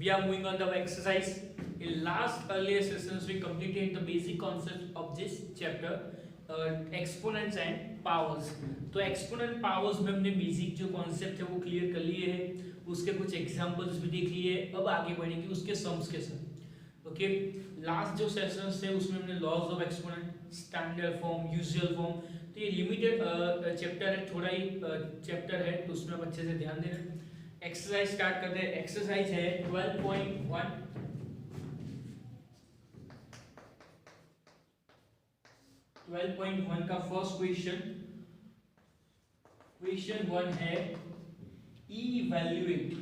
We are moving on the exercise. In last earlier sessions, we completed the basic concept of this chapter, exponents and powers. तो exponent powers में हमने basic जो concept है वो clear कर लिए हैं, उसके कुछ एग्जांपल्स भी देख लिए। अब आगे बढ़ेंगे उसके सम्स के साथ। ओके, लास्ट जो सेशंस थे उसमें हमने laws of exponent, standard form, usual form, तो ये लिमिटेड चैप्टर है, थोड़ा ही चैप्टर है, तो उसमें आप अच्छे से ध्यान देना। एक्सरसाइज स्टार्ट करते हैं। एक्सरसाइज है 12.1। 12.1 का फर्स्ट क्वेश्चन, क्वेश्चन 1 है इवैल्यूएट।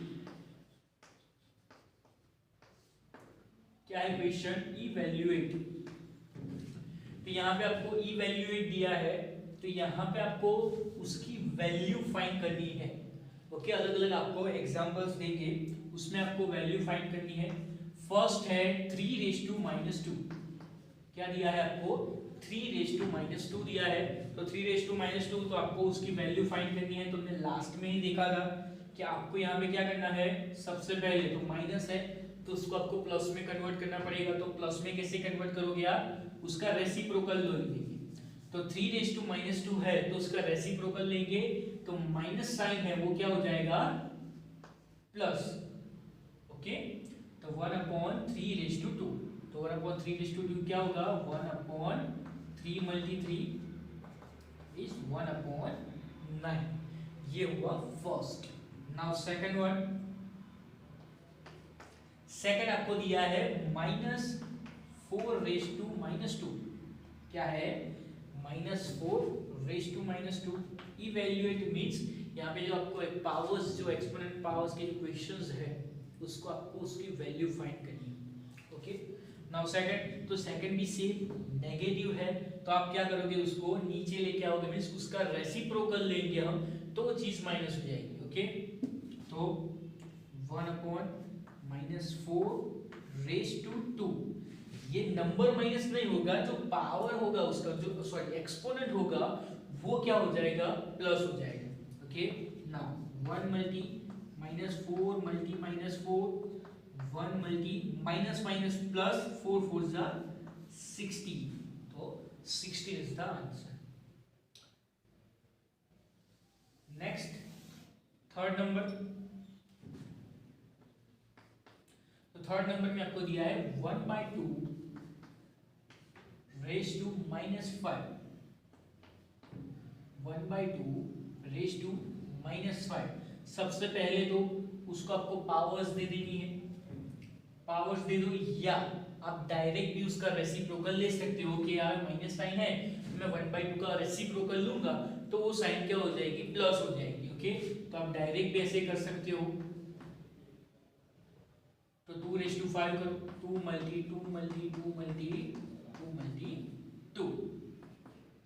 क्या है क्वेश्चन? इवैल्यूएट। तो यहाँ पे आपको इवैल्यूएट दिया है, तो यहाँ पे आपको उसकी वैल्यू फाइंड करनी है। ओके, अलग अलग आपको एग्जांपल्स देंगे, उसमें आपको वैल्यू फाइंड करनी है। फर्स्ट है 3⁻²। क्या दिया है आपको? 3⁻² दिया है। तो 3⁻², तो आपको उसकी वैल्यू फाइंड करनी है। तो हमने लास्ट में ही देखा था कि आपको यहाँ पे क्या करना है। सबसे पहले तो माइनस है, तो उसको आपको प्लस में कन्वर्ट करना पड़ेगा। तो प्लस में कैसे कन्वर्ट करोगे आप? उसका रेसिप्रोकल लेंगे। तो 3⁻² है, तो उसका रेसिप्रोकल लेंगे, तो माइनस साइन है वो क्या हो जाएगा? प्लस। ओके, तो 1/3⁻²। तो 1/3⁻² क्या होगा? 1/3 × 3 इज 1/9। ये हुआ first. Now second one. Second आपको दिया है -4⁻²। क्या है? -4⁻²। इवैल्यूएट मींस यहाँ पे जो आपको एक पावर्स, जो एक्सपोनेंट पावर्स के जो क्वेश्चंस है, उसको आपको उसकी वैल्यू फाइंड करनी है। Okay, now second. तो सेकंड भी सेम नेगेटिव है, तो आप क्या करोगे? उसको नीचे लेके आओगे, मींस उसका रेसिप्रोकल लेंगे हम, तो वो चीज माइनस हो जाएगी। ओके, तो 1/-4⁻²। ये नंबर माइनस नहीं होगा, जो पावर होगा उसका, जो सॉरी एक्सपोनेंट होगा, वो क्या हो जाएगा? प्लस हो जाएगा। Okay, now 1 -4 -4 1 minus minus plus 4 4 जा 16। तो 16 is the answer. Next, third number. तो थर्ड नंबर में आपको दिया है 1/2⁻⁵5। 1/2⁻⁵5। सबसे पहले तो उसको आपको पावर्स दे देनी है। पावर्स दे दो, या आप डायरेक्ट भी उसका रेसिप्रोकल ले सकते हो कि यार माइनस साइन है, मैं 1/2 का रेसिप्रोकल लूंगा, तो वो साइन क्या हो जाएगी? प्लस हो जाएगी। ओके, तो आप डायरेक्ट भी ऐसे कर सकते हो। तो 2⁵5 करो, 2 × 2 × 2 × 2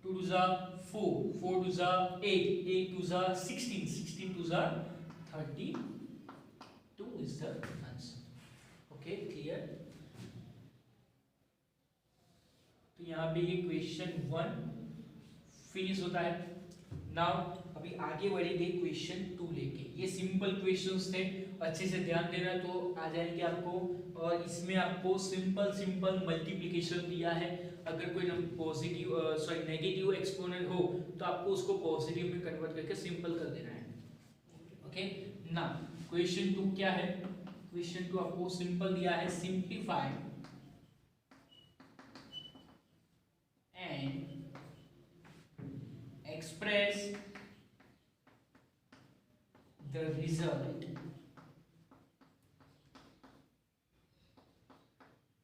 2 जा 4, 4 2 जा 8, 8 2 जा 16, 16 2 जा 32 is the answer. Okay, clear? तो यहाँ पे ये क्वेश्चन 1 फिनिश होता है। नाउ अभी आगे बढ़ेंगे क्वेश्चन 2 लेके। ये सिंपल क्वेश्चंस थे, अच्छे से ध्यान देना तो आ जाएंगे आपको। और इसमें आपको सिंपल मल्टीप्लिकेशन दिया है। अगर कोई पॉजिटिव सॉरी नेगेटिव एक्सपोनेंट हो, तो आपको उसको पॉजिटिव में कन्वर्ट करके सिंपल कर देना है। ओके, ना क्वेश्चन 2 क्या है? क्वेश्चन 2 आपको सिंपल दिया है, simplify and express the result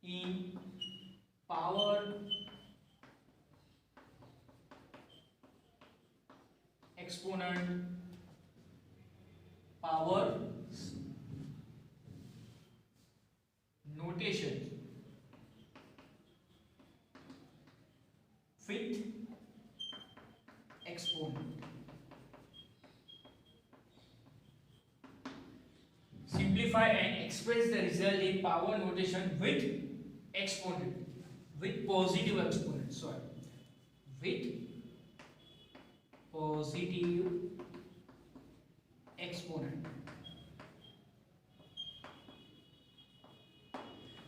in power exponent power notation with exponent. Simplify and express the result in power notation with exponent, with positive exponent, sorry, with positive exponent.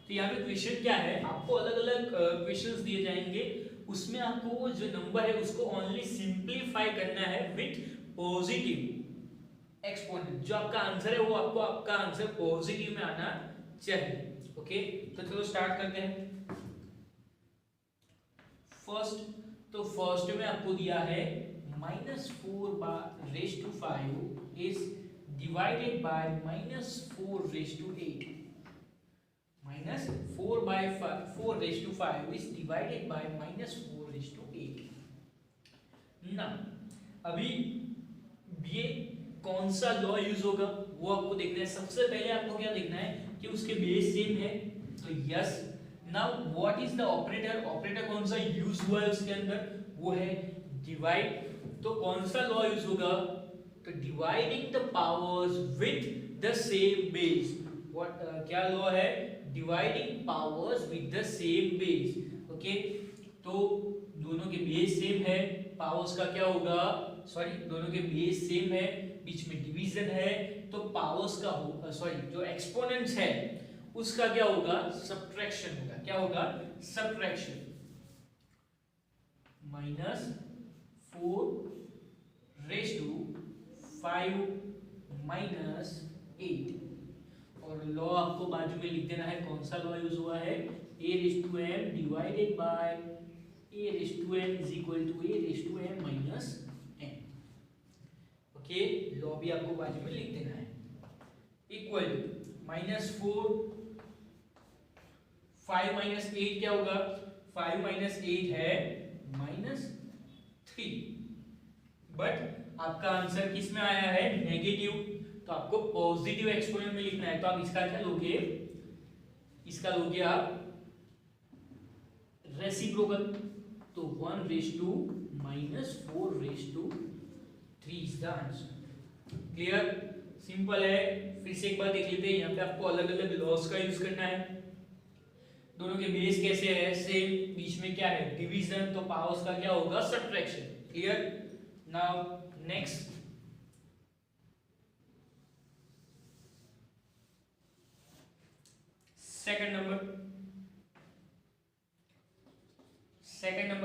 तो यहाँ पे question क्या है, आपको अलग अलग क्वेश्चंस दिए जाएंगे, उसमें आपको जो नंबर है उसको ओनली सिंप्लीफाई करना है विथ पॉजिटिव एक्सपोनेंट। जो आपका आंसर है वो आपको आपका आंसर पॉजिटिव में आना चाहिए। ओके, तो चलो स्टार्ट करते हैं। फर्स्ट में आपको दिया है -4/5 is divided by -4/8। -4/4 is divided by -4/8। ना अभी ये कौन सा लॉ यूज होगा वो आपको देखना है। सबसे पहले आपको क्या देखना है कि उसके बेस सेम है, तो yes. Now what is the operator, operator कौन सा यूज हुआ है उसके अंदर, वो है डिवाइड। तो कौन सा लॉ यूज होगा, तो dividing the powers with the same base. What क्या लॉ है, dividing powers with the same base. Okay, तो दोनों के बेस सेम है, पावर्स का क्या होगा, सॉरी दोनों के बेस सेम है, बीच में डिवीजन है, तो पावर्स का होगा, सॉरी जो एक्सपोनेंट्स है उसका क्या होगा, सब्ट्रैक्शन होगा। क्या होगा, सब्ट्रैक्शन। -4/5 - 8। और लॉ आपको बाजू में लिख देना है, कौन सा लॉ यूज हुआ है, a⁻m divided by a⁻m is equal to a⁻m minus n। Okay, law भी आपको बाजू में लिख देना है। इक्वल -4 5 - 8 क्या होगा, 5 - 8 है -3। बट आपका आंसर किस में आया है, नेगेटिव, तो आपको पॉजिटिव एक्सपोनेंट में लिखना है। तो आप इसका क्या लोगे, इसका लोगे आप रेसिप्रोकल, तो 1/-4/3 is the answer. Clear, simple है। फिर से एक बार देख लेते हैं, यहाँ पे आपको अलग अलग लॉस का यूज करना है। दोनों के बेस कैसे है, सेम, बीच में क्या है, डिवीजन, तो पावर्स का क्या होगा, subtraction. Clear. Now next, second number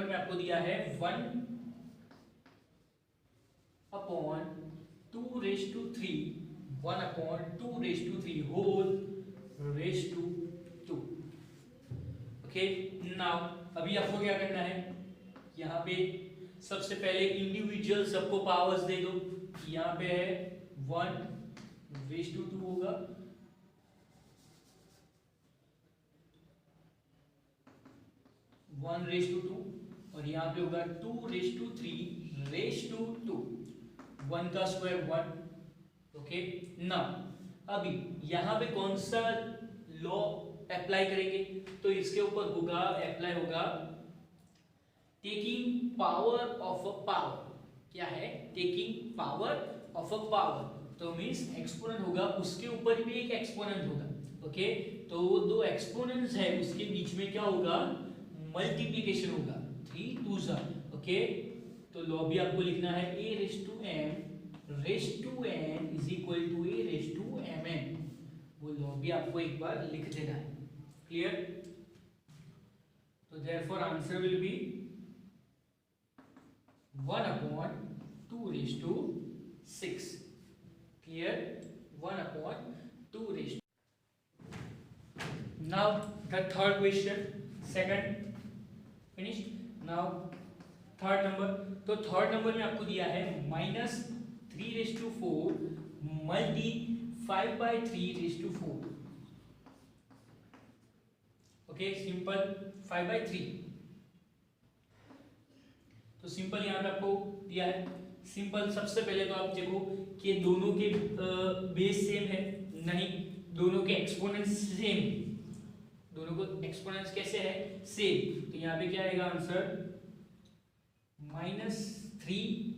में आपको दिया है 1/2/3 1/2/3 whole raise to 2। Okay, now अभी आपको क्या करना है, यहाँ पे सबसे पहले इंडिविजुअल सबको पावर्स दे दो। यहाँ पे है 1/2 होगा, 1/2, और यहाँ पे होगा 2/3/2, 1 का स्क्वायर 1। ओके, ना अभी यहाँ पे कौन सा लॉ अप्लाई करेंगे, तो इसके ऊपर होगा, अप्लाई होगा taking power of a power. क्या है, taking power of a power, तो मींस एक्सपोनेंट होगा, उसके ऊपर भी एक एक्सपोनेंट होगा। ओके, तो दो एक्सपोनेंट्स है, उसके बीच में क्या होगा, मल्टीप्लिकेशन होगा, 3 2s। ओके, तो लॉ भी आपको लिखना है a⁻m is equal to a⁻mn। वो लॉ भी आपको एक बार लिख देना है। क्लियर, तो therefore answer will be 1/2/6। Clear, 1/2/6। Now the third question, second finished. Now third number, तो थर्ड नंबर में आपको दिया है -3/4 मल्टी 5/3/4। Okay, simple 5/3। तो सिंपल यहाँ पे आपको दिया है। सिंपल, सबसे पहले तो आप देखो कि दोनों के बेस सेम है, नहीं, दोनों के एक्सपोनेंट्स सेम, दोनों को एक्सपोनेंट्स कैसे है, सेम। तो यहाँ पे क्या आएगा आंसर, -3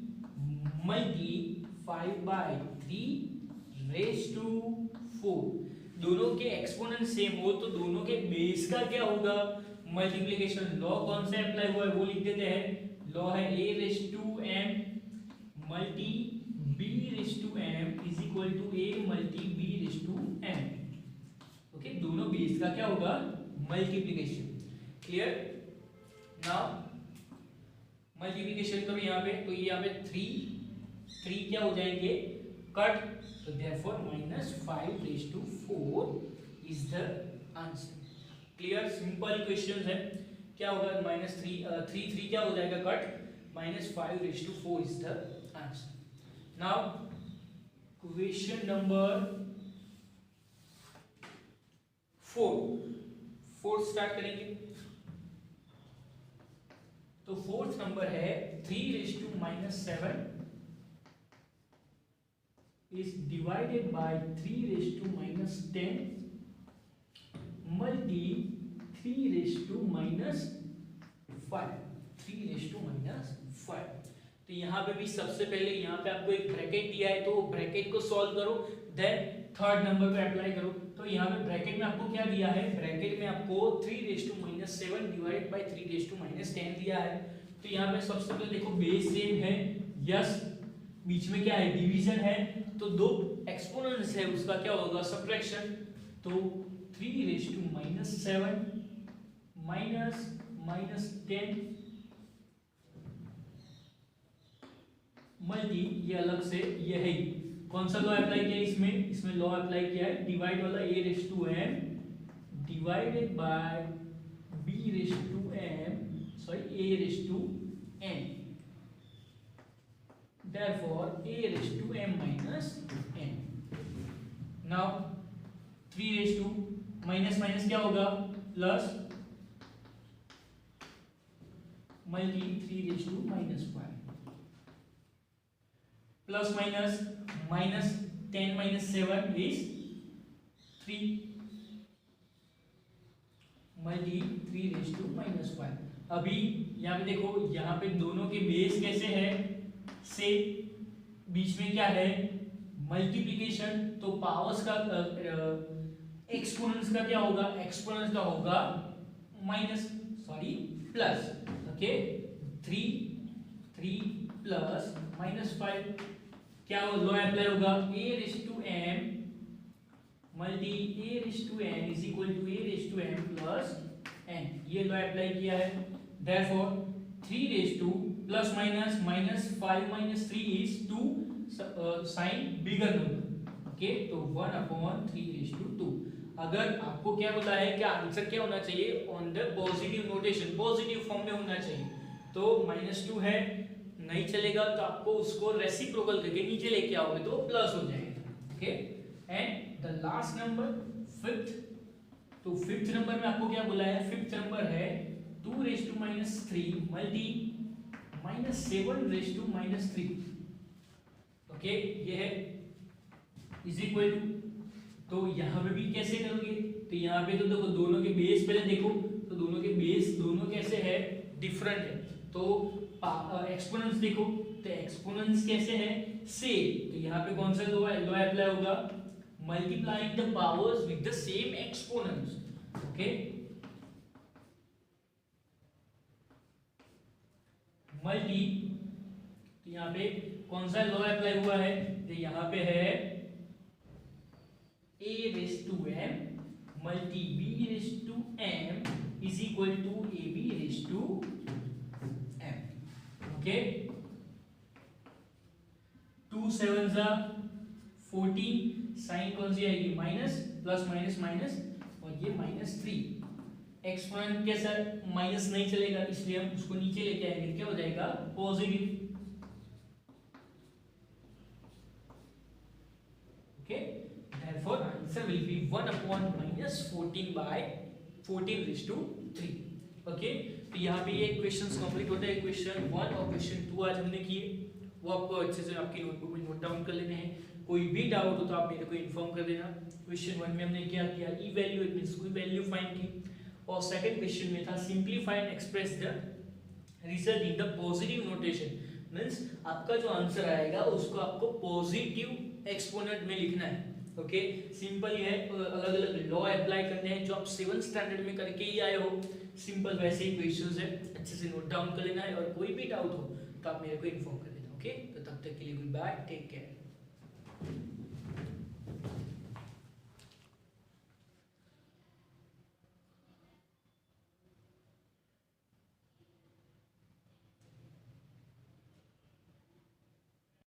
मल्टी 5/3/4। दोनों के एक्सपोनेंट सेम हो तो दोनों के बेस का क्या होगा, मल्टीप्लिकेशन। लॉ कौन सा अप्लाई हुआ है वो लिख देते हैं। लॉ है a⁻m multi b⁻m is equal to a multi b⁻m। Okay, okay, दोनों बेस का क्या होगा, मल्टीप्लीकेशन। क्लियर। नाउ मल्टीप्लीकेशन करो यहाँ पे, तो ये यहाँ पे 3 क्या हो जाएंगे, कट, तो therefore -5/4 is the answer. Clear, simple question है। क्या होगा, -3 क्या हो जाएगा, cut, -5/4 is the answer. Now question number 4 start करेंगे। तो फोर्थ नंबर है 3⁻⁷ is divided by 3⁻10 multi 3⁻5। 3⁻5। तो यहाँ पे भी सबसे पहले यहाँ पे आपको एक ब्रैकेट दिया है, तो ब्रैकेट को सॉल्व करो, देन थर्ड नंबर पे अप्लाई करो। तो यहाँ पे ब्रैकेट में आपको क्या दिया है, ब्रैकेट में आपको 3⁻7 डिवाइडेड बाय 3⁻10 दिया है। तो यहाँ पे सबसे पहले देखो बेस सेम है, यस, बीच में क्या है, डिवीजन है, तो दो एक्सपोनेंट्स है, उसका क्या होगा, सब्ट्रैक्शन। तो 3⁻7 -10 मल्टी, ये अलग से, ये है कौन सा लॉ अप्लाई किया इसमें लॉ अप्लाई किया है डिवाइड वाला, a⁻m divided by a⁻m therefore a⁻m-n। now 3 minus minus क्या होगा, plus, multi 3⁻5 plus minus -10 - 7 is 3 multi 3⁻5। अभी यहाँ पे देखो, यहाँ पे दोनों के बेस कैसे है, से बीच में क्या है, मल्टीप्लिकेशन, तो पावर्स का एक्सपोनेंट्स का क्या होगा, एक्सपोनेंट्स का होगा प्लस। ओके, 3 प्लस -5 क्या लॉ अप्लाई होगा, a⁻m multi a⁻n is equal to a⁻m plus n, ये लॉ अप्लाई किया है। देयरफॉर 3 प्लस माइनस -5 - 3 इज 2 साइन बिगर नंबर। ओके, तो 1/3/2। अगर आपको क्या बोला है कि आंसर क्या होना चाहिए, on the positive notation, positive form में होना चाहिए, तो -2 है, नहीं चलेगा, तो आपको उसको रेसिप्रोकल करके नीचे लेके आओगे तो प्लस हो जाएगा। Okay, and the last number 5th, तो 5th नंबर में आपको क्या बोला है, 5th नंबर है 2⁻³ मल्टी -7⁻3। ओके, ये है इज इक्वल टू, तो यहाँ पे भी कैसे करोगे, तो यहाँ पे तो देखो दोनों के बेस पहले देखो, तो दोनों के बेस दोनों कैसे है, डिफरेंट है। तो एक्सपोनेंट्स देखो, तो एक्सपोनेंट्स कैसे है, से, तो यहाँ पे कौन सा लॉ अप्लाई होगा, multiplying the powers with the same exponents. Okay, multi, तो यहाँ पे कौन सा लॉ अप्लाई हुआ है, तो यहाँ पे है a⁻m multi b⁻m is equal to ab⁻m। Okay, 2 7 14, sign कौन सी आएगी, माइनस, प्लस माइनस माइनस, और ये -3। एक्सपोनेंट कैसा, माइनस नहीं चलेगा, इसलिए हम उसको नीचे लेके आएंगे, क्या हो जाएगा, positive. Okay, therefore answer will be 1/-14/14/3। Okay, तो यहाँ पे ये क्वेश्चंस कंप्लीट होते हैं। क्वेश्चन 1 और क्वेश्चन 2 आज हमने किए, वो आपको अच्छे से आपकी नोटबुक में नोट डाउन कर लेने हैं। कोई भी डाउट हो तो आप मेरे को इन्फॉर्म कर देना। क्वेश्चन 1 में हमने क्या किया, इवैल्यूएट मींस कोई वैल्यू फाइंड की, और सेकंड क्वेश्चन में था simplify and express the result in the positive notation, means आपका जो आंसर आएगा उसको आपको पॉजिटिव एक्सपोनेंट में लिखना है। ओके, सिंपल ही है, अलग अलग लॉ अप्लाई करने हैं जो आप 7th स्टैंडर्ड में करके ही आए हो। सिंपल वैसे ही क्वेश्चंस है, अच्छे से नोट डाउन कर लेना है, और कोई भी डाउट हो तो आप मेरे को इन्फॉर्म कर देना। ओके, तो तब तक के लिए गुड बाय, टेक केयर।